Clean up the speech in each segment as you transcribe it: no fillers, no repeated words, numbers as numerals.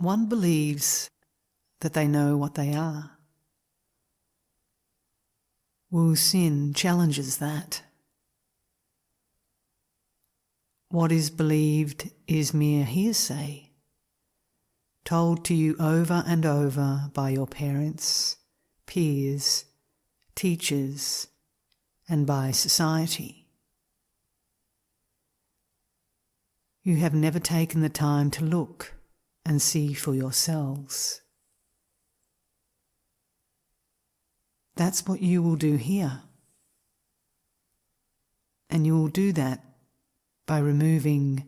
one believes that they know what they are. Hsin challenges that. What is believed is mere hearsay, told to you over and over by your parents, peers, teachers, and by society. You have never taken the time to look and see for yourselves. That's what you will do here. And you will do that by removing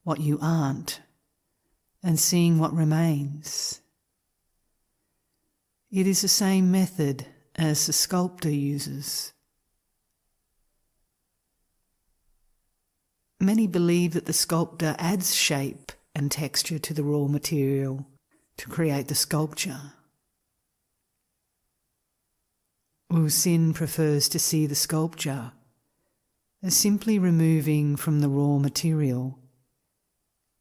what you aren't and seeing what remains. It is the same method as the sculptor uses. Many believe that the sculptor adds shape and texture to the raw material to create the sculpture. Hsin prefers to see the sculpture as simply removing from the raw material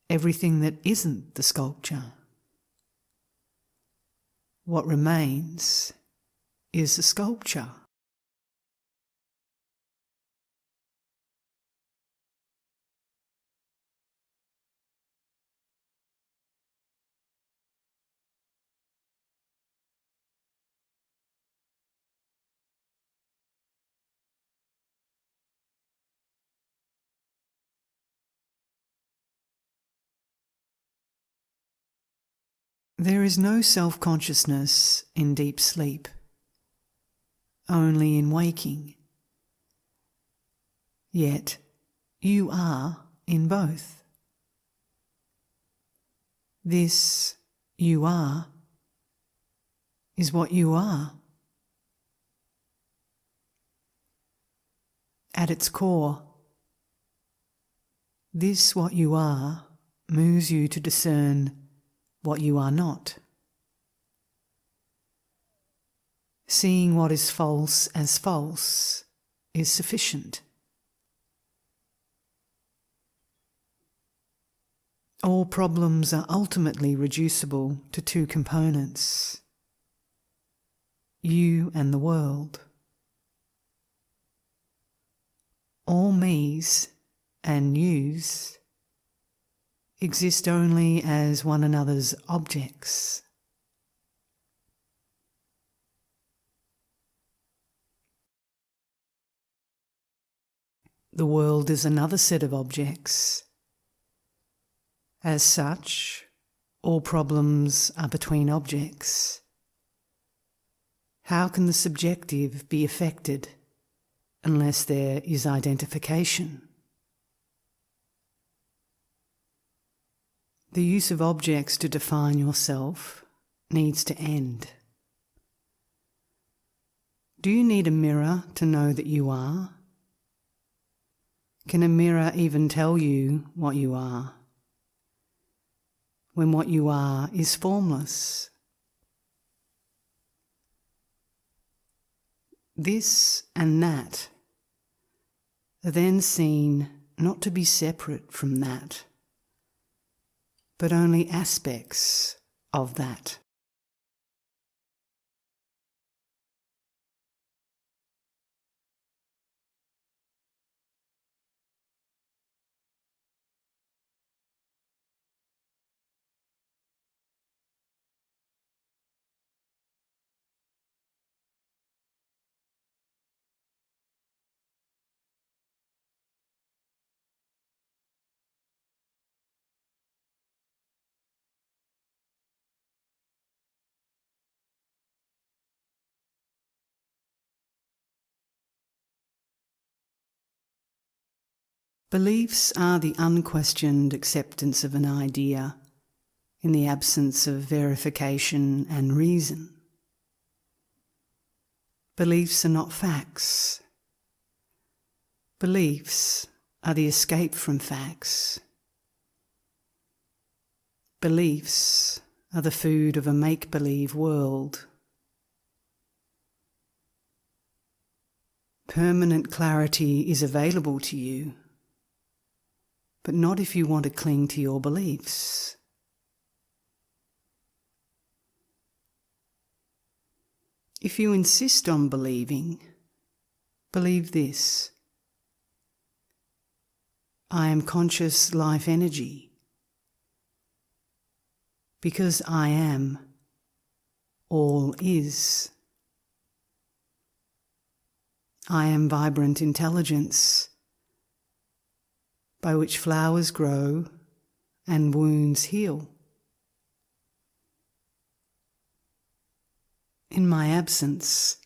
everything that isn't the sculpture. What remains is the sculpture. There is no self-consciousness in deep sleep, only in waking. Yet you are in both. This you are is what you are. At its core, this what you are moves you to discern what you are not. Seeing what is false as false is sufficient. All problems are ultimately reducible to two components: you and the world. All me's and you's exist only as one another's objects. The world is another set of objects. As such, all problems are between objects. How can the subjective be affected unless there is identification? The use of objects to define yourself needs to end. Do you need a mirror to know that you are? Can a mirror even tell you what you are, when what you are is formless? This and that are then seen not to be separate from that, but only aspects of that. Beliefs are the unquestioned acceptance of an idea in the absence of verification and reason. Beliefs are not facts. Beliefs are the escape from facts. Beliefs are the food of a make-believe world. Permanent clarity is available to you, but not if you want to cling to your beliefs. If you insist on believing, believe this: I am conscious life energy. Because I am, all is. I am vibrant intelligence, by which flowers grow and wounds heal. In my absence,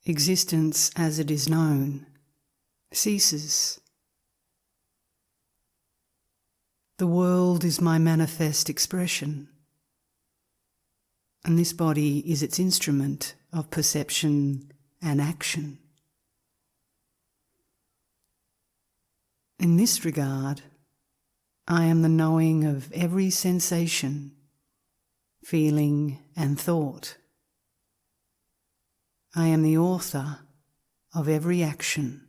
existence as it is known ceases. The world is my manifest expression, and this body is its instrument of perception and action. In this regard, I am the knowing of every sensation, feeling and thought. I am the author of every action.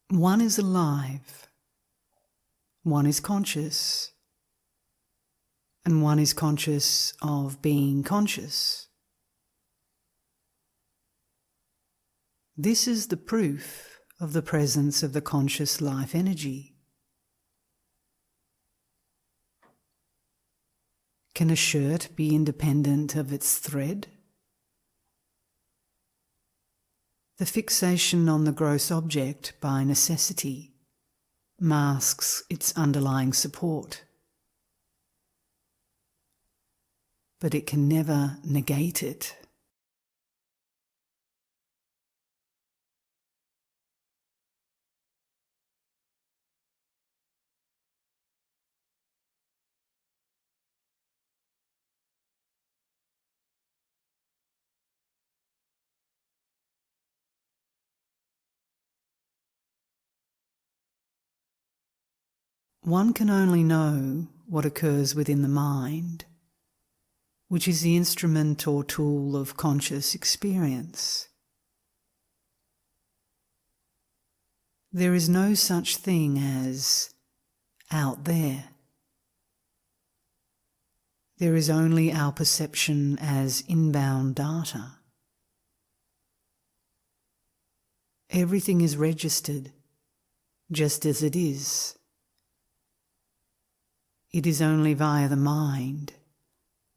One is alive, one is conscious, and one is conscious of being conscious. This is the proof of the presence of the conscious life energy. Can a shirt be independent of its thread? The fixation on the gross object by necessity masks its underlying support, but it can never negate it. One can only know what occurs within the mind, which is the instrument or tool of conscious experience. There is no such thing as out there. There is only our perception as inbound data. Everything is registered just as it is. It is only via the mind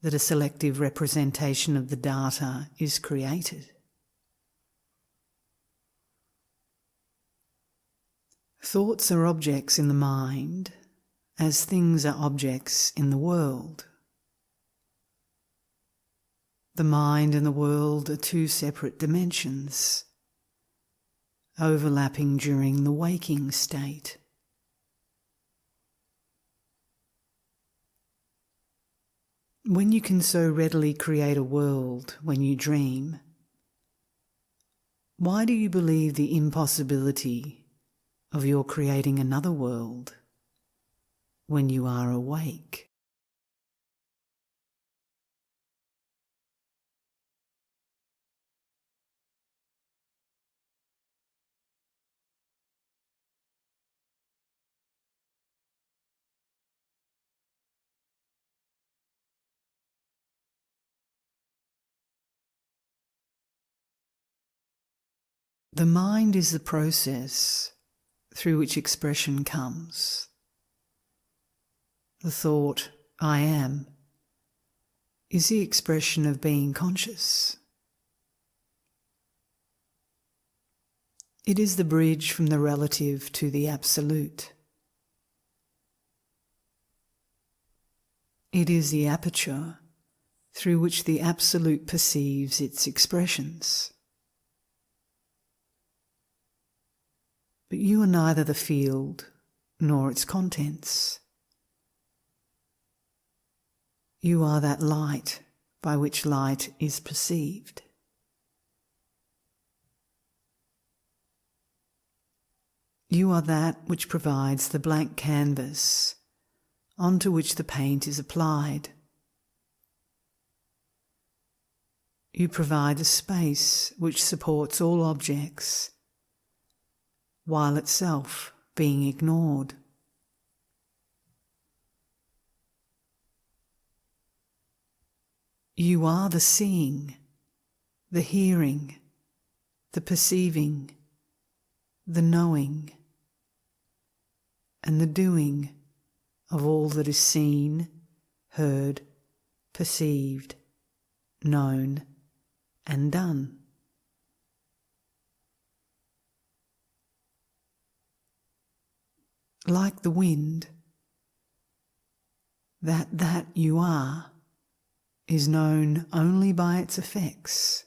that a selective representation of the data is created. Thoughts are objects in the mind, as things are objects in the world. The mind and the world are two separate dimensions, overlapping during the waking state. When you can so readily create a world when you dream, why do you believe the impossibility of your creating another world when you are awake? The mind is the process through which expression comes. The thought, I am, is the expression of being conscious. It is the bridge from the relative to the absolute. It is the aperture through which the absolute perceives its expressions. But you are neither the field nor its contents. You are that light by which light is perceived. You are that which provides the blank canvas onto which the paint is applied. You provide the space which supports all objects, while itself being ignored. You are the seeing, the hearing, the perceiving, the knowing, and the doing of all that is seen, heard, perceived, known, and done. Like the wind, that you are is known only by its effects.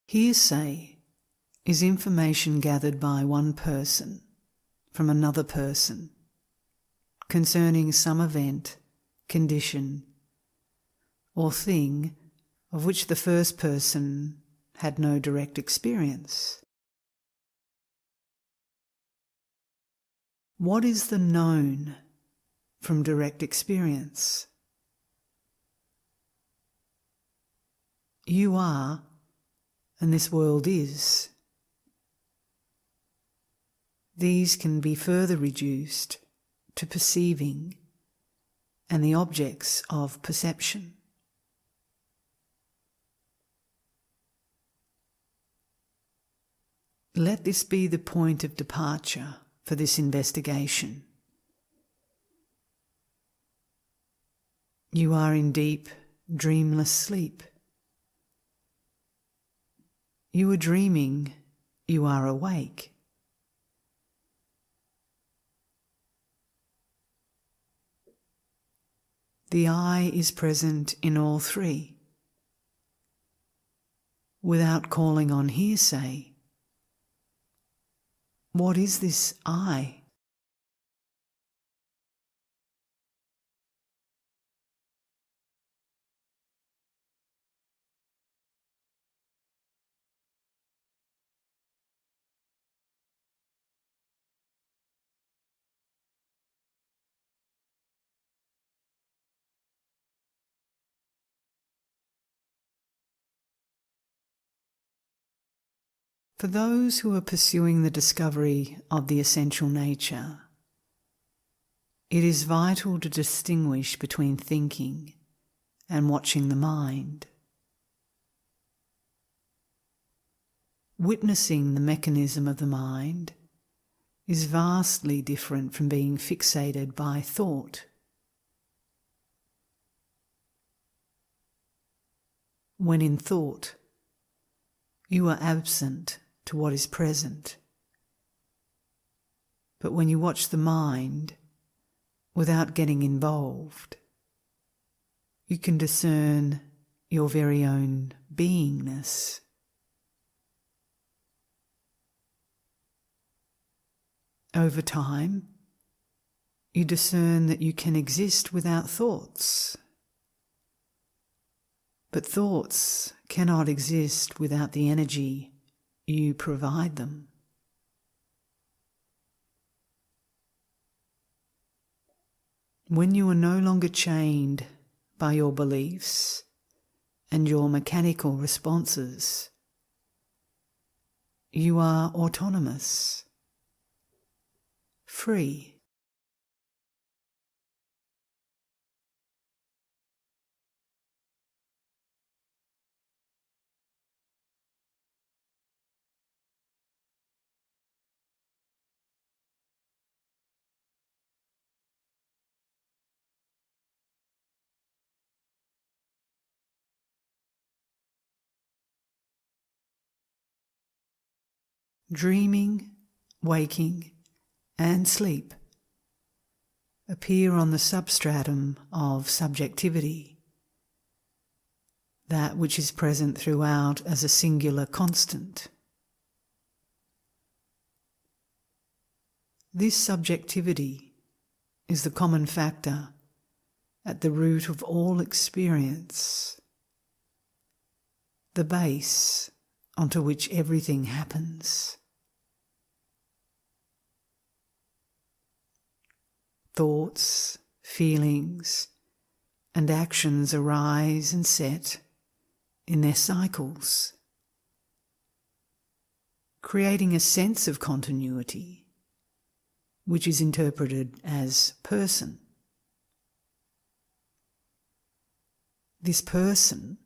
Hearsay is information gathered by one person from another person concerning some event, condition, or thing of which the first person had no direct experience. What is the known from direct experience? You are, and this world is. These can be further reduced to perceiving and the objects of perception. Let this be the point of departure for this investigation. You are in deep, dreamless sleep. You are dreaming, you are awake. The I is present in all three. Without calling on hearsay, what is this I? For those who are pursuing the discovery of the essential nature, it is vital to distinguish between thinking and watching the mind. Witnessing the mechanism of the mind is vastly different from being fixated by thought. When in thought, you are absent to what is present. But when you watch the mind, without getting involved, you can discern your very own beingness. Over time, you discern that you can exist without thoughts. But thoughts cannot exist without the energy you provide them. When you are no longer chained by your beliefs and your mechanical responses, you are autonomous, free. Dreaming, waking, and sleep appear on the substratum of subjectivity, that which is present throughout as a singular constant. This subjectivity is the common factor at the root of all experience, the base onto which everything happens. Thoughts, feelings, and actions arise and set in their cycles, creating a sense of continuity, which is interpreted as person. This person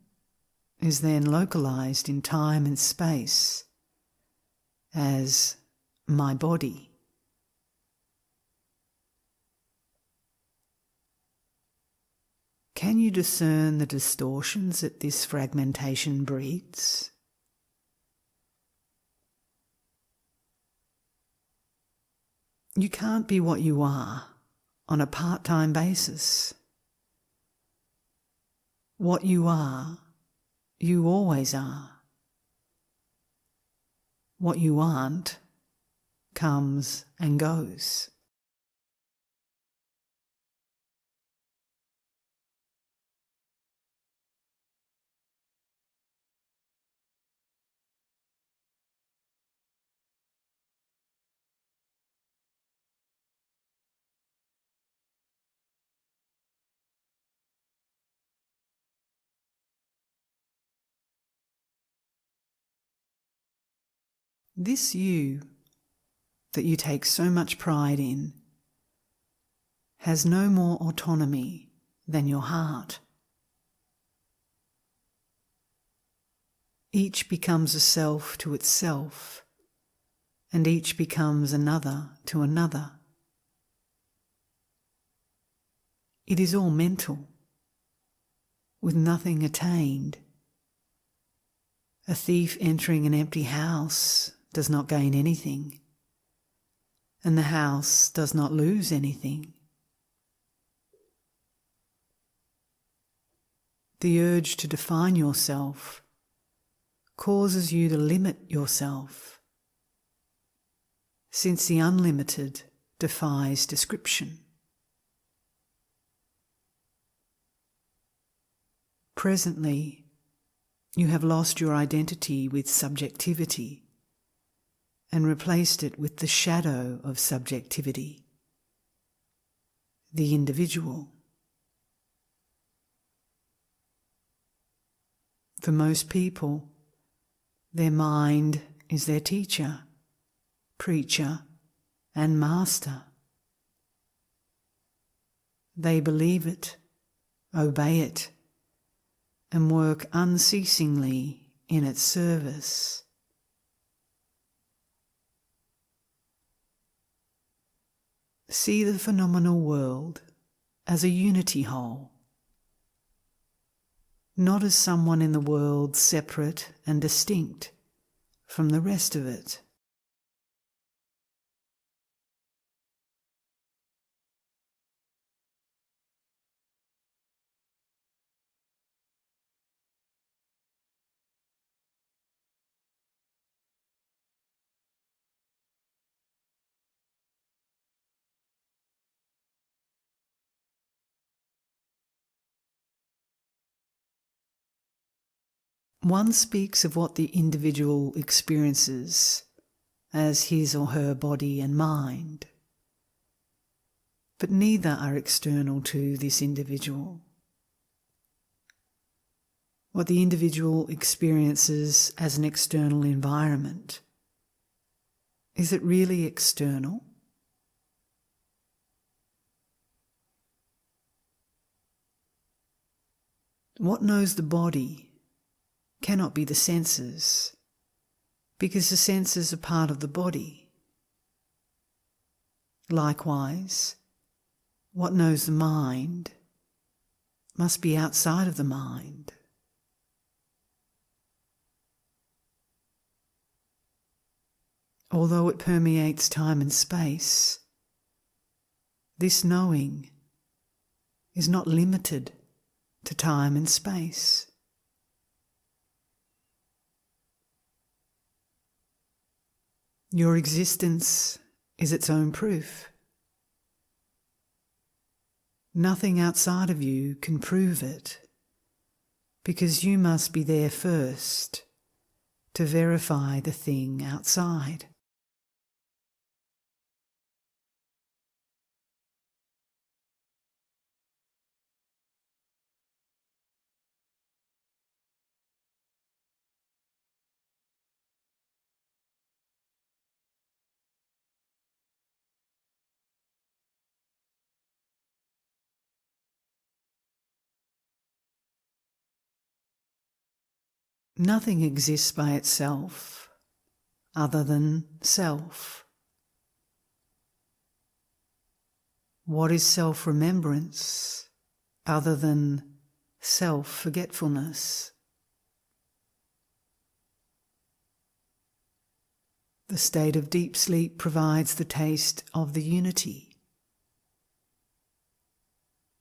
is then localized in time and space as my body. Can you discern the distortions that this fragmentation breeds? You can't be what you are on a part-time basis. What you are, you always are. What you aren't comes and goes. This you that you take so much pride in has no more autonomy than your heart. Each becomes a self to itself, and each becomes another to another. It is all mental, with nothing attained. A thief entering an empty house does not gain anything, and the house does not lose anything. The urge to define yourself causes you to limit yourself, since the unlimited defies description. Presently, you have lost your identity with subjectivity and replaced it with the shadow of subjectivity, the individual. For most people, their mind is their teacher, preacher, and master. They believe it, obey it, and work unceasingly in its service. See the phenomenal world as a unity whole, not as someone in the world separate and distinct from the rest of it. One speaks of what the individual experiences as his or her body and mind, but neither are external to this individual. What the individual experiences as an external environment, is it really external? What knows the body cannot be the senses, because the senses are part of the body. Likewise, what knows the mind must be outside of the mind. Although it permeates time and space, This knowing is not limited to time and space. Your existence is its own proof. Nothing outside of you can prove it, because you must be there first to verify the thing outside. Nothing exists by itself other than self. What is self-remembrance other than self-forgetfulness? The state of deep sleep provides the taste of the unity.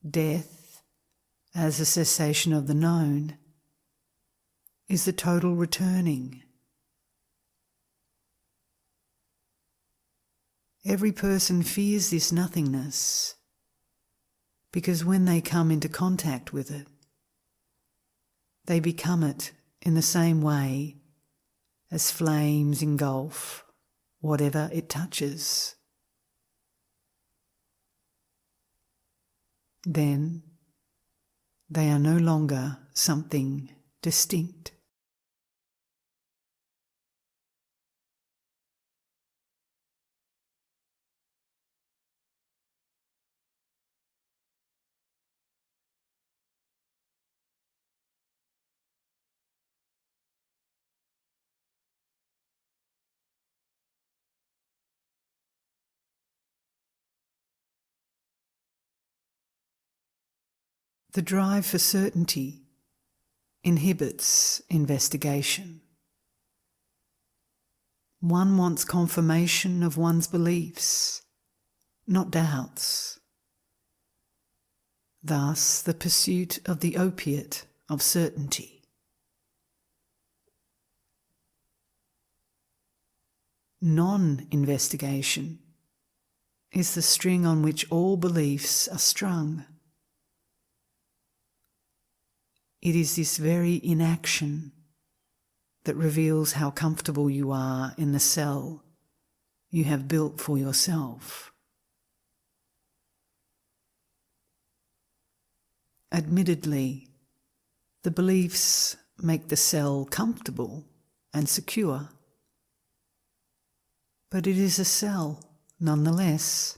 Death, as a cessation of the known, is the total returning. Every person fears this nothingness because when they come into contact with it, they become it in the same way as flames engulf whatever it touches. Then they are no longer something distinct. The drive for certainty inhibits investigation. One wants confirmation of one's beliefs, not doubts. Thus, the pursuit of the opiate of certainty. Non-investigation is the string on which all beliefs are strung. It is this very inaction that reveals how comfortable you are in the cell you have built for yourself. Admittedly, the beliefs make the cell comfortable and secure, but it is a cell nonetheless.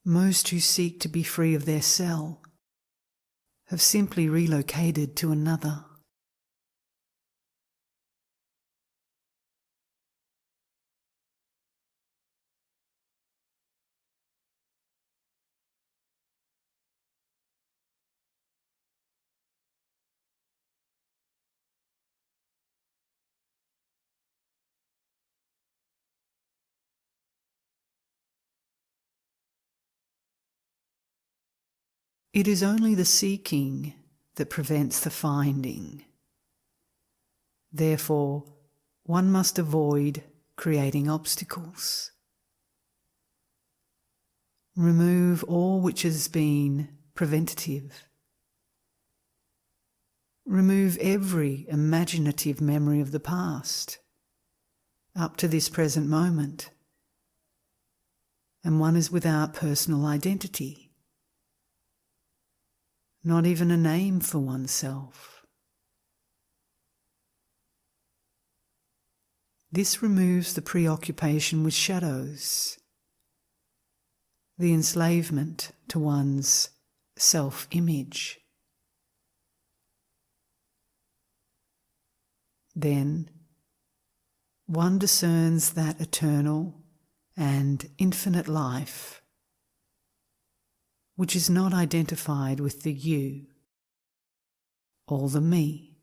Most who seek to be free of their cell have simply relocated to another. It is only the seeking that prevents the finding. Therefore, one must avoid creating obstacles. Remove all which has been preventative. Remove every imaginative memory of the past up to this present moment, and one is without personal identity. Not even a name for oneself. This removes the preoccupation with shadows, the enslavement to one's self-image. Then one discerns that eternal and infinite life which is not identified with the you or the me.